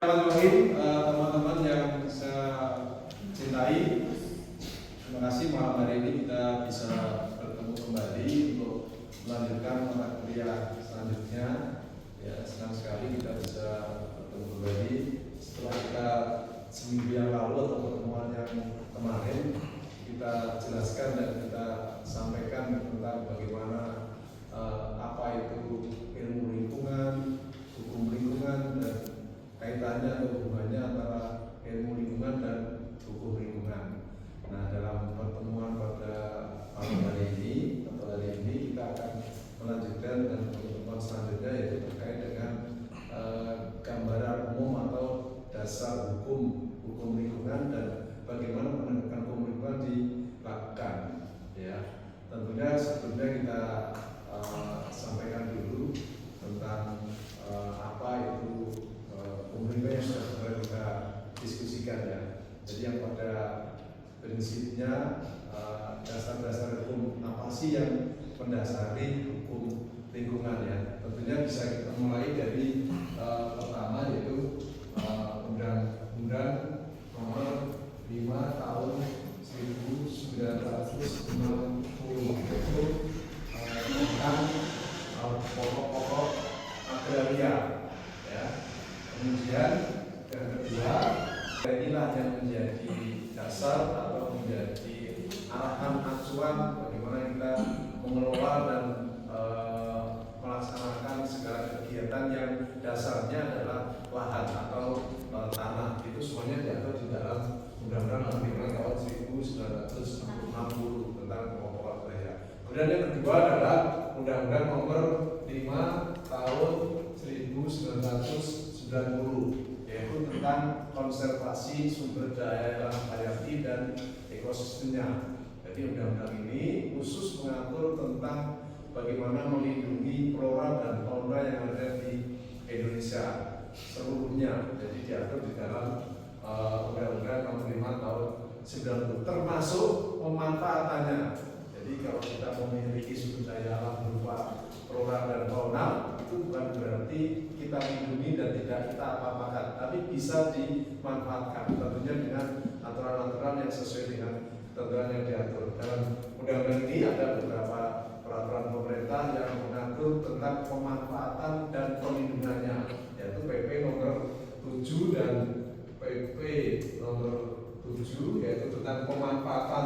Bismillahirrahmanirrahim, teman-teman yang saya cintai, terima kasih malam hari ini kita bisa bertemu kembali untuk melanjutkan mata kuliah selanjutnya. Ya, senang sekali kita bisa bertemu kembali setelah kita seminggu yang lalu atau pertemuan yang kemarin kita jelaskan dan kita sampaikan tentang bagaimana apa itu ilmu lingkungan, hukum lingkungan, dan kaitannya atau hubungannya antara ilmu lingkungan dan hukum lingkungan. Nah, dalam pertemuan pada malam hari ini atau hari ini kita akan melanjutkan dan pertemuan selanjutnya yaitu terkait dengan gambaran umum atau dasar hukum lingkungan dan bagaimana penegakan hukum lingkungan dilakukan. Ya, tentunya sebelumnya kita sampaikan dulu tentang apa itu hukum lingkungan yang sudah pernah kita diskusikan ya. Jadi yang pada prinsipnya dasar-dasar hukum apa sih yang mendasari hukum lingkungan ya. Tentunya bisa kita mulai dari pertama yaitu Undang-Undang Nomor 5 Tahun 1960 yaitu tentang pokok-pokok agraria ya. Kemudian yang kedua, inilah yang menjadi dasar atau menjadi arahan acuan bagaimana kita mengelola dan melaksanakan segala kegiatan yang dasarnya adalah lahan atau tanah. Itu semuanya diatur di dalam Undang-Undang Nomor 5 Tahun 1960 tentang pokok agraria. Kemudian yang kedua adalah Undang-Undang Nomor 5 Tahun 1990 yaitu tentang konservasi sumber daya alam hayati dan ekosistemnya. Jadi undang-undang ini khusus mengatur tentang bagaimana melindungi flora dan fauna yang ada di Indonesia seluruhnya. Jadi diatur di dalam Undang-Undang Nomor 5 Tahun 90 termasuk pemanfaatannya. Jadi kalau kita memiliki sumber daya alam berupa flora dan fauna itu bukan berarti kita lindungi dan tidak kita apa-apakan, tapi bisa dimanfaatkan tentunya dengan aturan-aturan yang sesuai dengan ketentuan yang diatur. Dalam undang-undang ini ada beberapa peraturan pemerintah yang mengatur tentang pemanfaatan dan perlindungannya, yaitu PP Nomor 7 dan PP Nomor 7 yaitu tentang pemanfaatan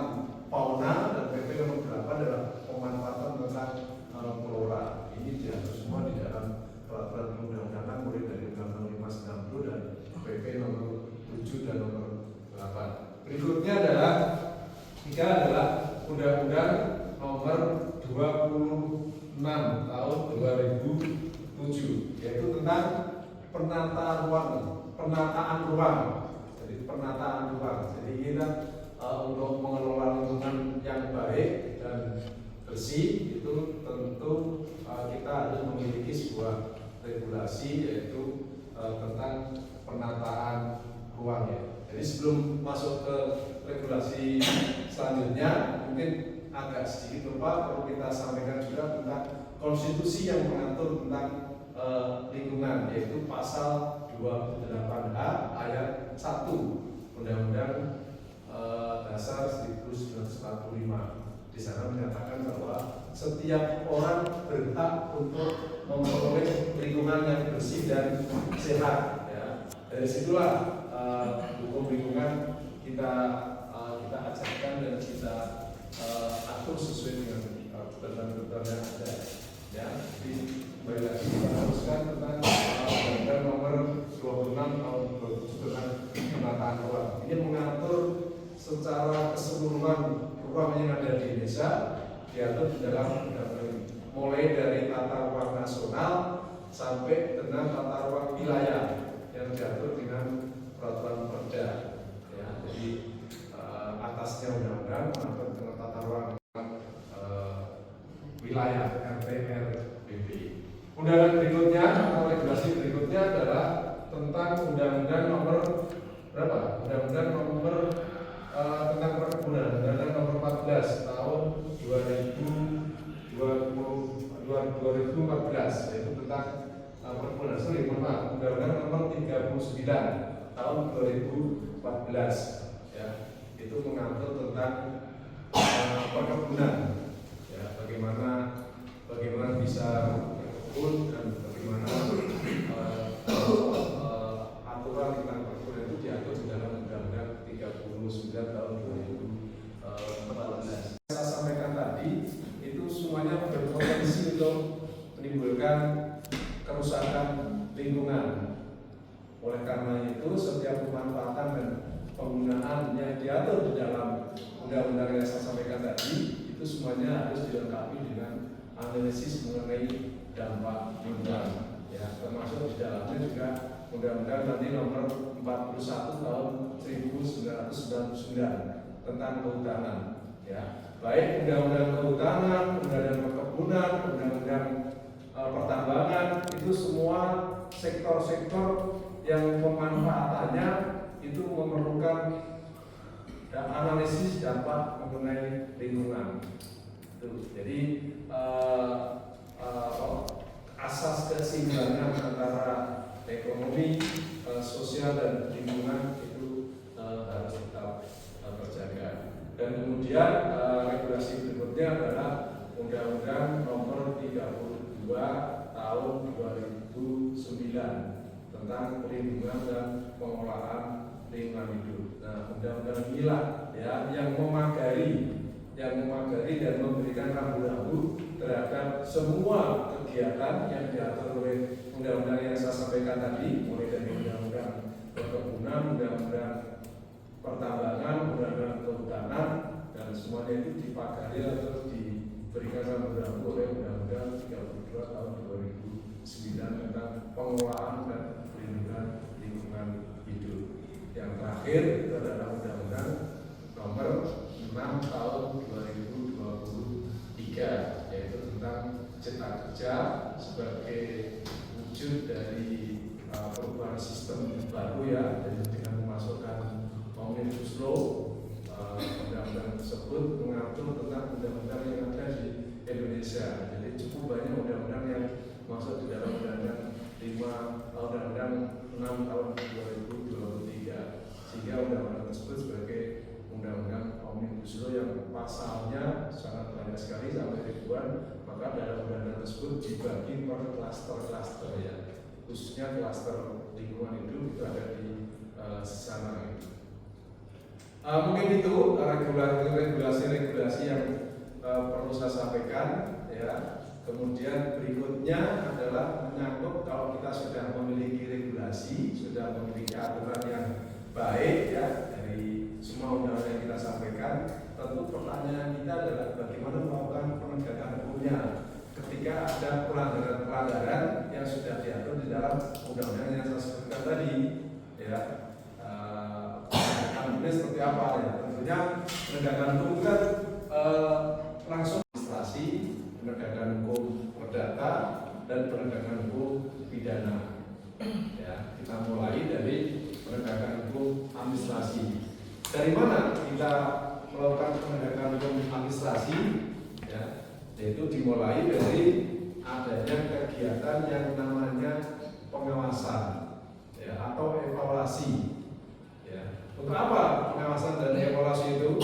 fauna dan PP Nomor 8 adalah pemanfaatan tentang flora. Ini diatur semua di dalam peraturan perundang-undangan mulai dari Undang-Undang 590 dan PP Nomor 7 dan Nomor 8. Berikutnya adalah Undang-Undang Nomor 26 Tahun 2007 yaitu tentang penataan ruang. Jadi penataan ruang. Jadi kita untuk mengelola lingkungan yang baik dan bersih itu tentu kita harus memiliki sebuah regulasi yaitu tentang penataan ruang ya. Jadi sebelum masuk ke regulasi selanjutnya mungkin agak sedikit lupa perlu kita sampaikan juga tentang konstitusi yang mengatur tentang lingkungan yaitu pasal 28H ayat 1 Undang-Undang Dasar 1945. Di sana menyatakan bahwa setiap orang berhak untuk memperoleh lingkungan yang bersih dan sehat. Ya. Dari situlah hukum lingkungan kita ajarkan dan kita atur sesuai dengan ketentuan yang ada. Ya. Jadi kembali lagi kita haruskan tentang Undang-Undang Nomor 26 Tahun 2007 tentang penataan ruang. Ini mengatur secara keseluruhan ruang yang ada di Indonesia diatur di dalam undang-undang ini, mulai dari tata ruang nasional sampai dengan tata ruang wilayah yang diatur dengan peraturan Perda. Ya, jadi atasnya undang-undang mengatur dengan tata ruang wilayah RT/RW. Undang-undang berikutnya atau regulasi berikutnya adalah tentang Undang-Undang Nomor berapa? Undang-Undang Nomor tentang perkebunan, Undang-Undang Nomor 14 Tahun 2014 yaitu tentang Undang-Undang Nomor 39 tahun 2014 ya, itu mengatur tentang perkebunan ya, bagaimana bisa berkebun dan bagaimana aturan tentang perkebunan itu diatur di dalam Undang-Undang 39 tahun 2014. Saya sampaikan tadi itu semuanya berpotensi untuk menimbulkan kerusakan lingkungan. Oleh karena itu setiap pemanfaatan dan penggunaan yang diatur di dalam undang-undang yang saya sampaikan tadi itu semuanya harus dilengkapi dengan analisis mengenai dampak lingkungan ya, termasuk di dalamnya juga undang-undang nanti nomor 41 tahun 1999 tentang kehutanan ya, baik undang-undang kehutanan, undang-undang perkebunan, undang-undang pertambangan, itu semua sektor-sektor yang pemanfaatannya itu memerlukan analisis dampak mengenai lingkungan. Jadi asas keseimbangan antara ekonomi, sosial dan lingkungan itu harus tetap terjaga. Dan kemudian regulasi berikutnya adalah Undang-Undang Nomor 32 tahun 2009 tentang perlindungan dan pengelolaan lingkungan hidup. Nah, undang-undang inilah ya yang memagari dan memberikan rambu-rambu terhadap semua kegiatan yang diatur oleh undang-undang yang saya sampaikan tadi, mulai dari undang-undang perkebunan, undang-undang pertambangan, undang-undang kehutanan, dan semuanya itu dipagari atau diberikan rambu-rambu oleh Undang-Undang 32 tahun 2009 tentang pengelolaan dan perlindungan lingkungan hidup. Yang terakhir itu adalah Undang-Undang Nomor 6 tahun 2023 yaitu tentang cipta kerja sebagai wujud dari perubahan sistem baru ya, dengan memasukkan Omnibus Law. Undang-undang tersebut mengatur tentang undang-undang yang ada di Indonesia. Jadi cukup banyak undang-undang yang masuk di dalam Undang-Undang 6 tahun 2023, sehingga undang-undang tersebut sebagai undang-undang Omnibus Law yang pasalnya sangat banyak sekali sampai ribuan. Maka dalam undang-undang tersebut dibagi per klaster-klaster ya, khususnya klaster lingkungan hidup itu ada di sana. Mungkin itu regulasi-regulasi yang perlu saya sampaikan ya. Kemudian berikutnya adalah menyangkut kalau kita sudah memiliki regulasi, sudah memiliki aturan yang baik ya dari semua undang-undang yang kita sampaikan, tentu pertanyaan kita adalah bagaimana melakukan penegakan hukumnya ketika ada pelanggaran yang sudah diatur di dalam undang-undang yang saya sebutkan tadi ya. Ini seperti apa ya? Tentunya penegakan hukum kan langsung administrasi, penegakan hukum perdata, dan penegakan hukum pidana. Ya, kita mulai dari penegakan hukum administrasi. Dari mana kita melakukan penegakan hukum administrasi? Ya, yaitu dimulai dari adanya kegiatan yang namanya pengawasan, ya, atau evaluasi. Untuk apa pengawasan dan evaluasi itu?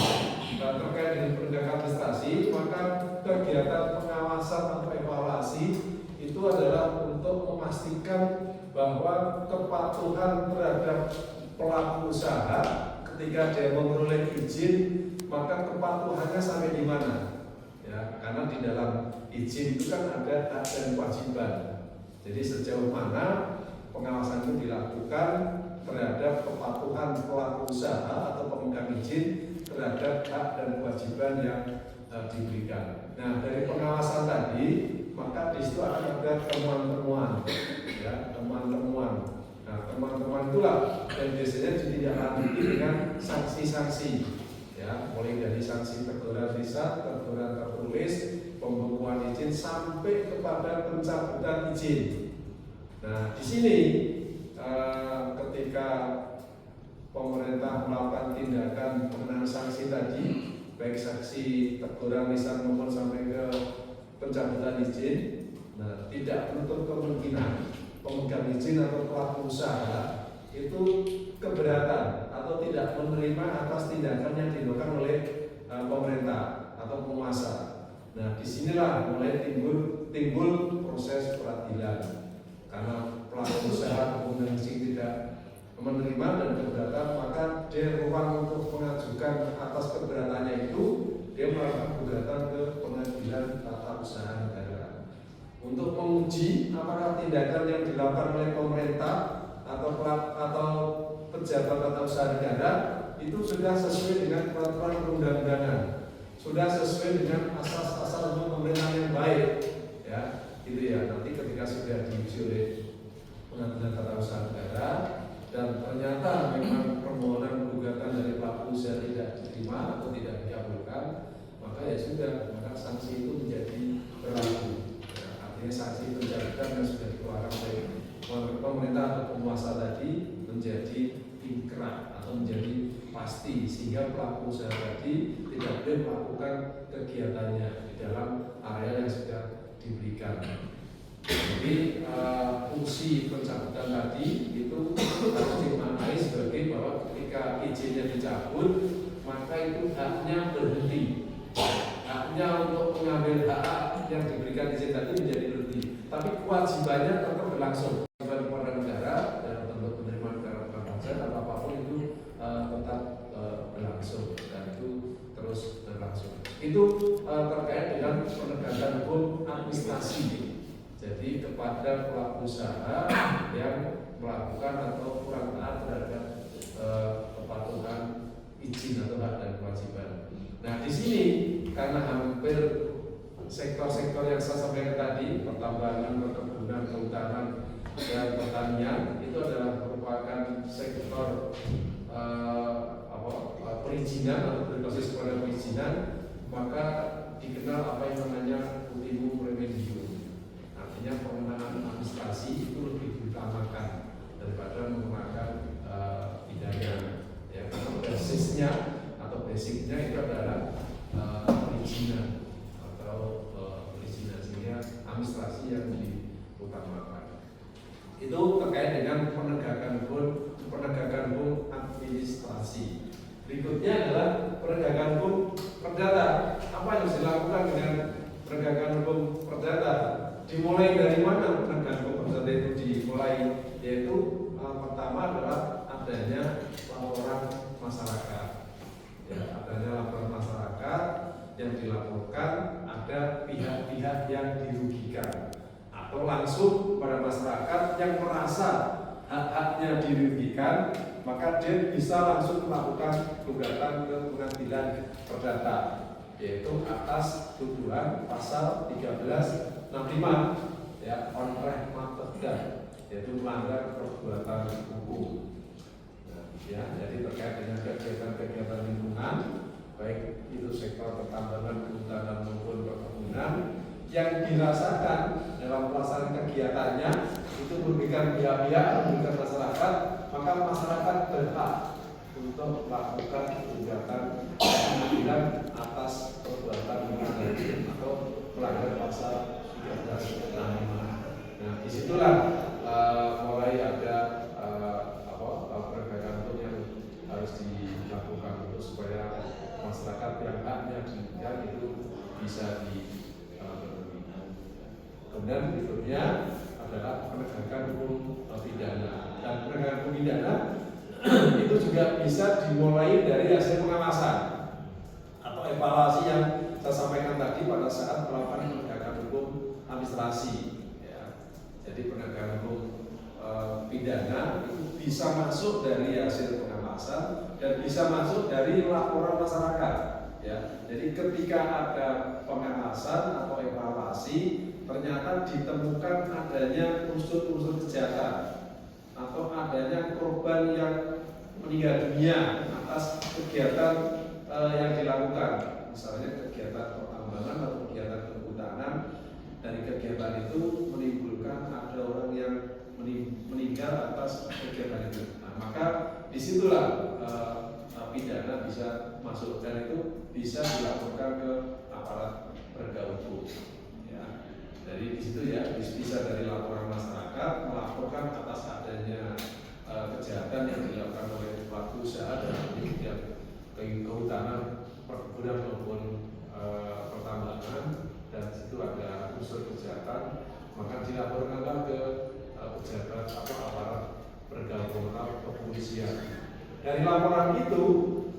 Terkait dengan penegakan administrasi, maka kegiatan pengawasan atau evaluasi itu adalah untuk memastikan bahwa kepatuhan terhadap pelaku usaha ketika dia memperoleh izin, maka kepatuhannya sampai di mana? Ya, karena di dalam izin itu kan ada hak dan kewajiban. Jadi sejauh mana pengawasan itu dilakukan terhadap kepatuhan pelaku usaha atau pemegang izin terhadap hak dan kewajiban yang diberikan. Nah, dari pengawasan tadi, maka di situ akan ada temuan-temuan, ya, temuan-temuan. Nah, temuan-temuan itulah yang biasanya ditindaklanjuti dengan sanksi-sanksi, ya, mulai dari sanksi teguran lisan, teguran tertulis, pembekuan izin sampai kepada pencabutan izin. Nah, di sini ketika pemerintah melakukan tindakan pengenaan sanksi tadi, baik sanksi teguran lisan maupun sampai ke pencabutan izin, nah, tidak menutup kemungkinan pemegang izin atau pelaku usaha itu keberatan atau tidak menerima atas tindakan yang dilakukan oleh pemerintah atau penguasa. Nah, disinilah mulai timbul proses peradilan karena pelaku usaha pemegang izin tidak menerima dan keberatan, maka dia ruang untuk mengajukan atas keberatannya itu dia melakukan gugatan ke pengadilan tata usaha negara untuk menguji apakah tindakan yang dilakukan oleh pemerintah atau pejabat tata usaha negara itu sudah sesuai dengan peraturan perundang-undangan, sudah sesuai dengan asas-asas untuk pemerintahan yang baik, ya, gitu ya. Nanti ketika sudah diuji oleh pengadilan tata usaha negara dan ternyata memang permohonan gugatan dari pelaku usaha tidak diterima atau tidak dikabulkan, maka ya sudah, maka sanksi itu menjadi berlaku. Ya, artinya sanksi pencabutan yang sudah dikeluarkan oleh pemerintah atau penguasa tadi menjadi ingkrah atau menjadi pasti, sehingga pelaku usaha tadi tidak boleh melakukan kegiatannya di dalam area yang sudah diberikan. Jadi fungsi pencabutan tadi itu harus dimaknai sebagai bahwa ketika izinnya dicabut, maka itu haknya berhenti, haknya untuk mengambil hak yang diberikan izin tadi menjadi berhenti, tapi kewajibannya tetap berlangsung. Kewajiban kepada negara dan bentuk penerimaan negara bukan pajak atau apapun itu tetap berlangsung dan itu terus berlangsung. Itu terkait dengan penegakan hukum administrasi. Jadi kepada pelaku usaha yang melakukan atau kurang taat terhadap kepatuhan izin atau hak dan kewajiban. Nah, di sini karena hampir sektor-sektor yang saya sampaikan tadi, pertambangan, perkebunan, kehutanan, dan pertanian itu adalah merupakan sektor perizinan atau berbasis pada perizinan, maka dikenal apa yang namanya ultimum remedium. Artinya pengenaan administrasi itu lebih diutamakan daripada menggunakan pidana, ya, karena basisnya atau basicnya itu adalah perizinan atau perizinan, sehingga administrasi yang diutamakan. Itu terkait dengan penegakan hukum administrasi. Berikutnya adalah penegakan hukum perdata. Apa yang harus dilakukan dengan penegakan hukum perdata? Dimulai dari mana penegakan hukum perdata itu dimulai? Yaitu pertama adalah adanya laporan masyarakat. Ya, adanya laporan masyarakat yang dilaporkan ada pihak-pihak yang dirugikan atau langsung pada masyarakat yang merasa hak-haknya dirugikan, maka dia bisa langsung melakukan gugatan ke pengadilan perdata, yaitu atas tuduhan pasal 1365, ya, onreh mateda, yaitu melanggar perbuatan hukum. Nah, ya, jadi terkait dengan kegiatan-kegiatan lingkungan, baik itu sektor pertambangan, kehutanan maupun perkebunan, yang dirasakan dalam pelaksanaan kegiatannya itu merugikan pihak-pihak, merugikan masyarakat, maka masyarakat berhak untuk melakukan gugatan pengadilan atas perbuatan melanggar atau melanggar pasal 1365. Nah, disitulah mulai ada penegakan hukum yang harus dilakukan untuk supaya masyarakat yang haknya dirugikan itu bisa dipenuhi. Kemudian berikutnya adalah penegakan hukum pidana, dan penegakan hukum pidana itu juga bisa dimulai dari hasil pengawasan atau evaluasi yang saya sampaikan tadi pada saat melakukan penegakan hukum administrasi. Ya. Jadi penegakan hukum pidana itu bisa masuk dari hasil pengawasan dan bisa masuk dari laporan masyarakat. Ya. Jadi ketika ada pengawasan atau evaluasi, ternyata ditemukan adanya unsur-unsur kejahatan atau adanya korban yang meninggal dunia atas kegiatan yang dilakukan, misalnya kegiatan pertambangan atau kegiatan kehutanan. Dari kegiatan itu menimbulkan ada orang yang meninggal atas kegiatan itu. Nah, maka disitulah pidana bisa masuk, dan itu bisa dilaporkan ke aparat penegak hukum. Ya. Dari di situ ya bisa dari laporan masyarakat melaporkan atas adanya kejahatan yang dilakukan oleh pelaku usaha dalam bidang kehutanan, perkebunan maupun pertambangan, dan di situ ada unsur kejahatan, maka dilaporkanlah ke pejabat atau aparat penegak hukum atau kepolisian. Dari laporan itu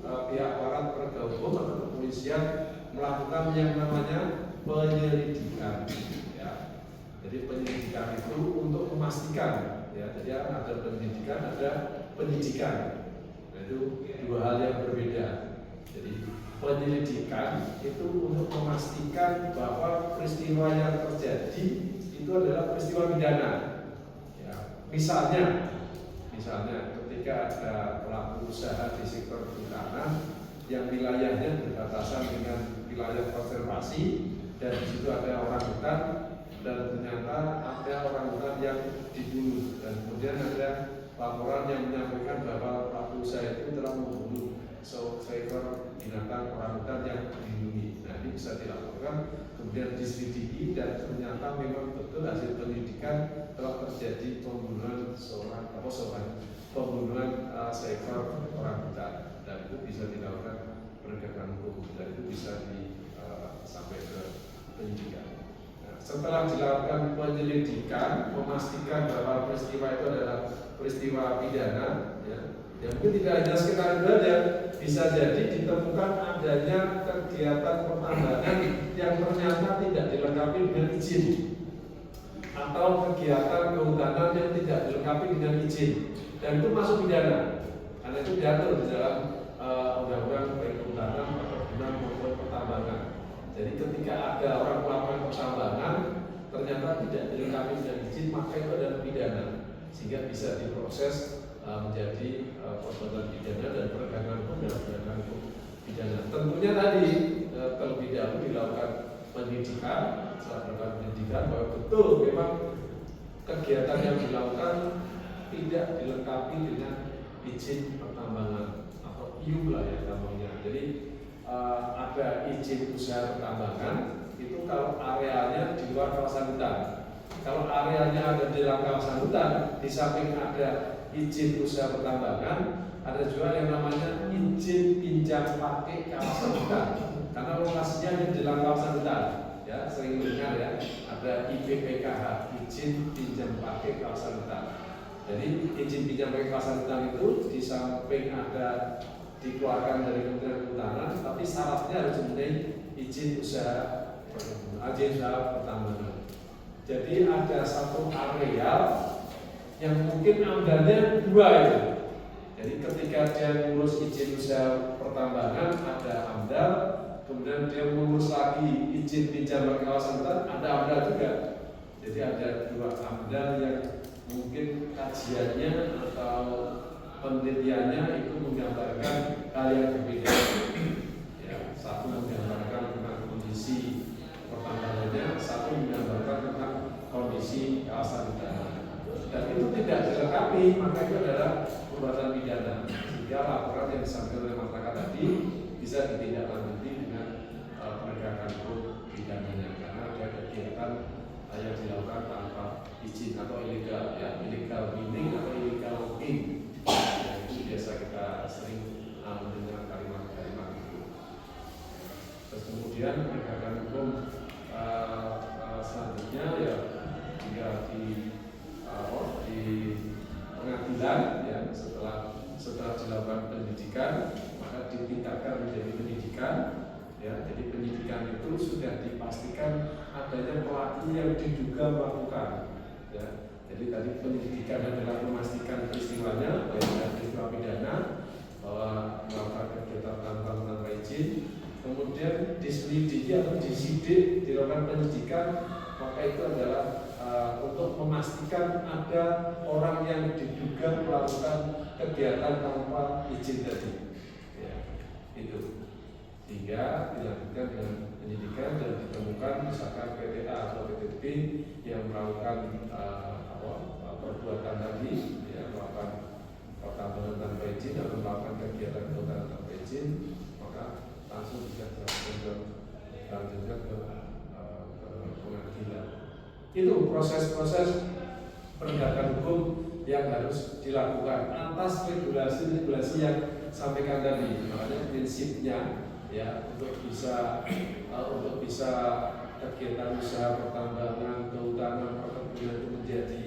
pihak aparat penegak hukum atau kepolisian melakukan yang namanya penyelidikan. Ya. Jadi penyelidikan itu untuk memastikan, ya. Jadi ada penyelidikan, ada penyidikan. Nah, itu dua hal yang berbeda. Jadi penyelidikan itu untuk memastikan bahwa peristiwa yang terjadi itu adalah peristiwa pidana. Ya. Misalnya ketika ada pelaku usaha di sektor kehutanan yang wilayahnya berbatasan dengan wilayah konservasi, dan di situ ada orang hutan, dan ternyata ada orang hutan yang dibunuh, dan kemudian ada laporan yang menyampaikan bahwa pelaku usaha itu telah membunuh seekor binatang orang hutan yang dilindungi. Nah, ini bisa dilaporkan, kemudian diselidiki, dan ternyata memang betul hasil penyelidikan telah terjadi pembunuhan seekor orang hutan, dan itu bisa dilakukan penegakan hukum, dan itu bisa sampai ke penyidikan. Nah, setelah dilakukan penyelidikan, memastikan bahwa peristiwa itu adalah peristiwa pidana, ya mungkin tidak hanya sekedar itu saja, bisa jadi ditemukan adanya kegiatan pertambangan yang ternyata tidak dilengkapi dengan izin, atau kegiatan kehutanan yang tidak dilengkapi dengan izin, dan itu masuk pidana, karena itu diatur di dalam undang-undang kehutanan, perkebunan maupun pertambangan. Jadi ketika ada orang melakukan pertambangan ternyata tidak dilengkapi dengan izin, maka itu adalah pidana, sehingga bisa diproses menjadi perbuatan pidana dan penegakan hukum dan penegakan hukum pidana. Tentunya tadi terlebih dahulu dilakukan penyidikan, setelah dilakukan penyidikan bahwa betul memang kegiatan yang dilakukan tidak dilengkapi dengan izin pertambangan atau IU lah ya namanya. Jadi ada izin usaha pertambangan itu kalau arealnya di luar kawasan hutan. Kalau arealnya ada di dalam kawasan hutan, di samping ada izin usaha pertambangan, ada juga yang namanya izin pinjam pakai kawasan hutan, karena lokasinya di dalam kawasan hutan. Ya, sering mendengar ya, ada IPPKH, izin pinjam pakai kawasan hutan. Jadi izin pinjam pakai kawasan hutan itu di samping ada dikeluarkan dari Kementerian Kehutanan, tapi syaratnya harus mempunyai izin usaha pertambangan. Jadi ada satu areal yang mungkin amdalnya dua itu. Jadi ketika dia mengurus izin usaha pertambangan ada amdal, kemudian dia mengurus lagi izin pinjam pakai kawasan hutan ada amdal juga. Jadi ada dua amdal yang mungkin kajiannya atau penelitiannya itu menggambarkan hal yang berbeda. Ya, satu menggambarkan tentang kondisi pertambangannya, satu menggambarkan tentang kondisi kawasan hutan. Dan itu tidak dilengkapi, maka itu adalah perbuatan pidana. Sehingga laporan yang disampaikan oleh masyarakat tadi bisa ditindaklanjuti dengan penegakan hukum pidananya, karena ada kegiatan yang dilakukan tanpa izin atau ilegal, ya, illegal mining atau illegal logging. Ya, itu biasa kita sering mendengar kalimat-kalimat itu. Terus kemudian penegakan hukum selanjutnya ya jika di pengadilan, ya, setelah dilakukan penyidikan maka ditingkatkan menjadi penyidikan, ya. Jadi penyidikan itu sudah dipastikan adanya pelaku yang diduga melakukan, ya. Jadi tadi penyidikan adalah memastikan peristiwanya, baik peristiwa pidana bahwa melakukan kegiatan tanpa izin, kemudian diselidiki atau disidik, dilakukan penyidikan, maka itu adalah untuk memastikan ada orang yang diduga melakukan kegiatan tanpa izin tadi, ya, itu. Sehingga dilanjutkan dengan penyidikan dan ditemukan misalkan PTA atau PTB yang melakukan perbuatan tadi, ya, melakukan pertambangan tanpa izin atau melakukan kegiatan kehutanan tanpa izin, maka langsung bisa dilanjutkan ke pengadilan. Itu proses-proses penegakan hukum yang harus dilakukan atas regulasi-regulasi yang sampaikan tadi. Makanya prinsipnya ya untuk bisa kegiatan usaha pertambangan, kehutanan, perkebunan itu menjadi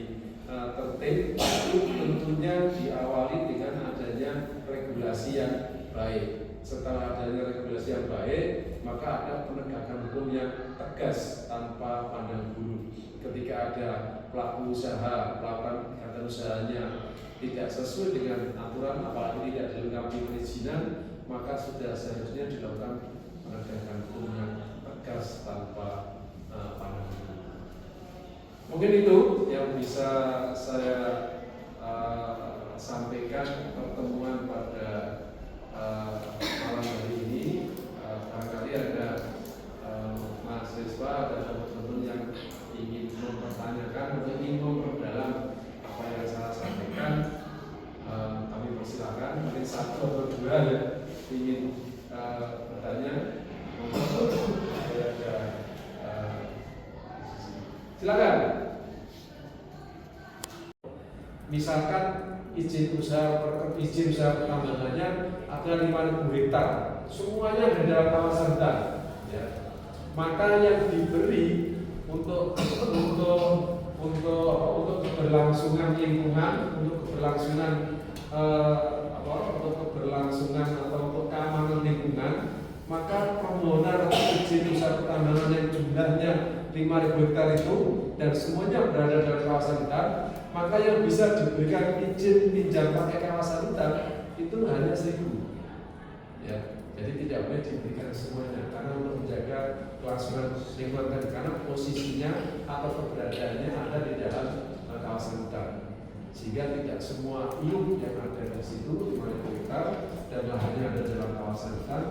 tertib, itu tentunya diawali dengan adanya regulasi yang baik. Setelah adanya regulasi yang baik, maka ada penegakan hukum yang tegas tanpa pandang bulu. Ketika ada pelaku usaha melakukan kegiatan usahanya tidak sesuai dengan aturan, apalagi tidak dilengkapi perizinan, maka sudah seharusnya dilakukan penegakan hukum yang tegas tanpa pandang bulu. Mungkin itu yang bisa saya sampaikan pertemuan pada malam hari ini. Barangkali ada mahasiswa dan teman-teman yang ingin mempertanyakan atau ingin memperdalam apa yang saya sampaikan, kami persilakan. Mungkin satu atau dua yang ingin bertanya, silakan. Misalkan izin usaha pertambangannya ada 5.000 hektar, semuanya ada dalam kawasan hutan. Ya. Maka yang diberi untuk keberlangsungan lingkungan, untuk keberlangsungan atau untuk keamanan lingkungan, maka permohonan atau izin usaha pertambangan yang jumlahnya 5.000 hektar itu dan semuanya berada dalam kawasan hutan, maka yang bisa diberikan izin pinjam pakai kawasan hutan itu hanya 1.000. Ya, jadi tidak boleh diberikan semuanya karena untuk menjaga kelangsungan lingkungan, karena posisinya atau keberadaannya ada di dalam kawasan hutan, sehingga tidak semua iup yang ada di situ 5.000 hektar dan lahannya ada dalam kawasan hutan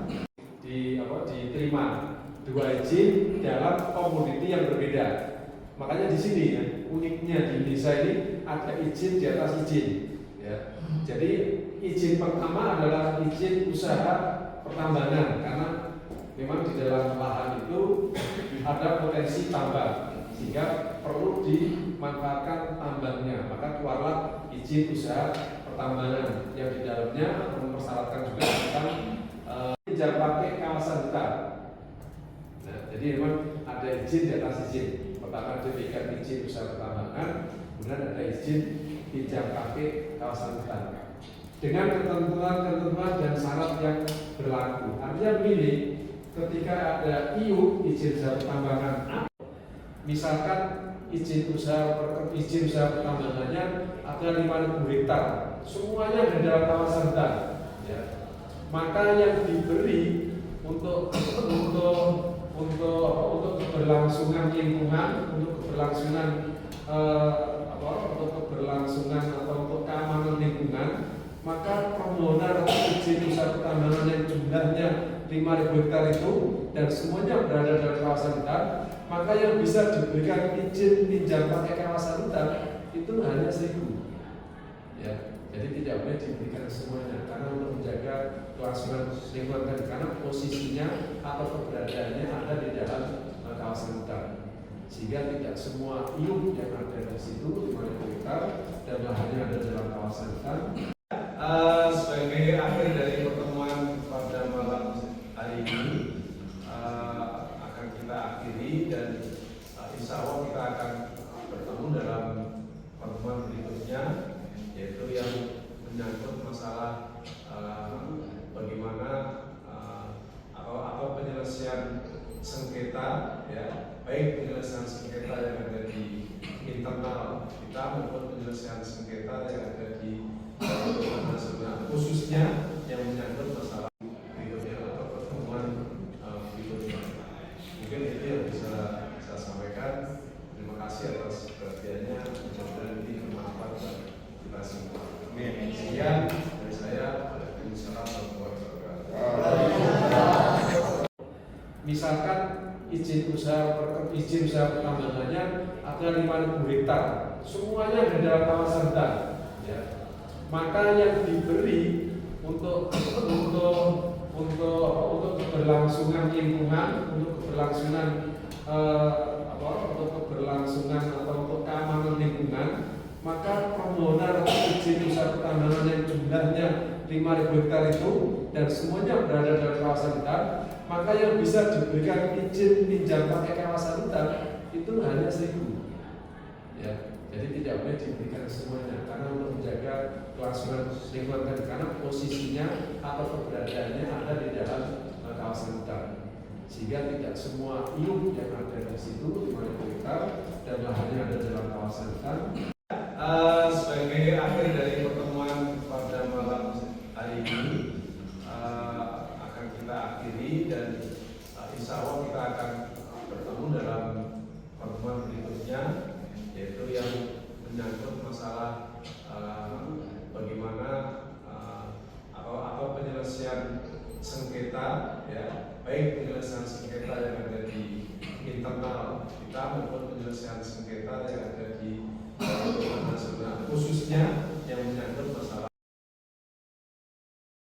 diterima 2 izin dalam komoditi yang berbeda. Makanya di sini ya, uniknya di Indonesia ini ada izin di atas izin. Ya. Jadi izin pertama adalah izin usaha pertambangan, karena memang di dalam lahan itu ada potensi tambang sehingga perlu dimanfaatkan tambangnya. Maka keluarlah izin usaha pertambangan yang di dalamnya mempersyaratkan juga tentang pinjam pakai kawasan hutan. Nah, jadi memang ada izin di atas izin. Pertama diberikan izin usaha pertambangan, kemudian ada izin pinjam pakai kawasan hutan dengan ketentuan dan syarat yang berlaku. Artinya begini, ketika ada IU izin usaha pertambangan, misalkan izin usaha pertambangannya ada 5.000 hektar, semuanya ada dalam kawasan hutan. Ya. Maka yang diberi untuk keberlangsungan lingkungan, untuk keberlangsungan atau untuk keamanan lingkungan, maka permohonan atau izin usaha pertambangan yang jumlahnya 5.000 hektar itu dan semuanya berada dalam kawasan hutan, maka yang bisa diberikan izin pinjam pakai kawasan hutan itu hanya 1.000. Ya, jadi tidak boleh diberikan semuanya karena untuk menjaga kelangsungan lingkungan, karena posisinya atau keberadaannya ada di dalam kawasan hutan, sehingga tidak semua iup yang ada di situ 5.000 hektar dan lahannya ada dalam kawasan hutan. Sebagai akhir dari pertemuan pada malam hari ini akan kita akhiri, dan insya Allah kita akan bertemu dalam pertemuan berikutnya, yaitu yang menyangkut masalah bagaimana atau penyelesaian sengketa, ya, baik penyelesaian sengketa yang ada di internal kita maupun penyelesaian sengketa yang ada di nasional, khususnya yang menyangkut masalah berikutnya atau pertemuan berikutnya. Mungkin itu yang bisa saya sampaikan. Terima kasih atas perhatiannya. Mudah-mudahan ini bermanfaat bagi kita semua. Sekian dari saya. Assalamualaikum warahmatullahi wabarakatuh. Misalkan izin usaha pertambangannya ada 5.000 hektar, semuanya ada dalam kawasan hutan. Ya. Maka yang diberi untuk keberlangsungan lingkungan, untuk keberlangsungan untuk keberlangsungan atau untuk keamanan lingkungan, maka permohonan atau izin usaha pertambangan yang jumlahnya 5.000 hektar itu dan semuanya berada dalam kawasan hutan, maka yang bisa diberikan izin pinjam pakai kawasan hutan itu hanya 1.000. Ya, jadi tidak boleh diberikan semuanya karena untuk menjaga kelangsungan lingkungan tadi, karena posisinya atau keberadaannya ada di dalam kawasan hutan, sehingga tidak semua iup yang ada di situ 5.000 hektar dan lahannya ada dalam kawasan hutan. Sebagai akhir dari pertemuan pada malam hari ini akan kita akhiri dan insya Allah kita akan bertemu dalam pertemuan berikutnya, yaitu yang menyangkut masalah bagaimana atau penyelesaian sengketa, ya, baik penyelesaian sengketa yang ada di internal kita maupun penyelesaian sengketa yang ada di nasional, khususnya yang menyangkut masalah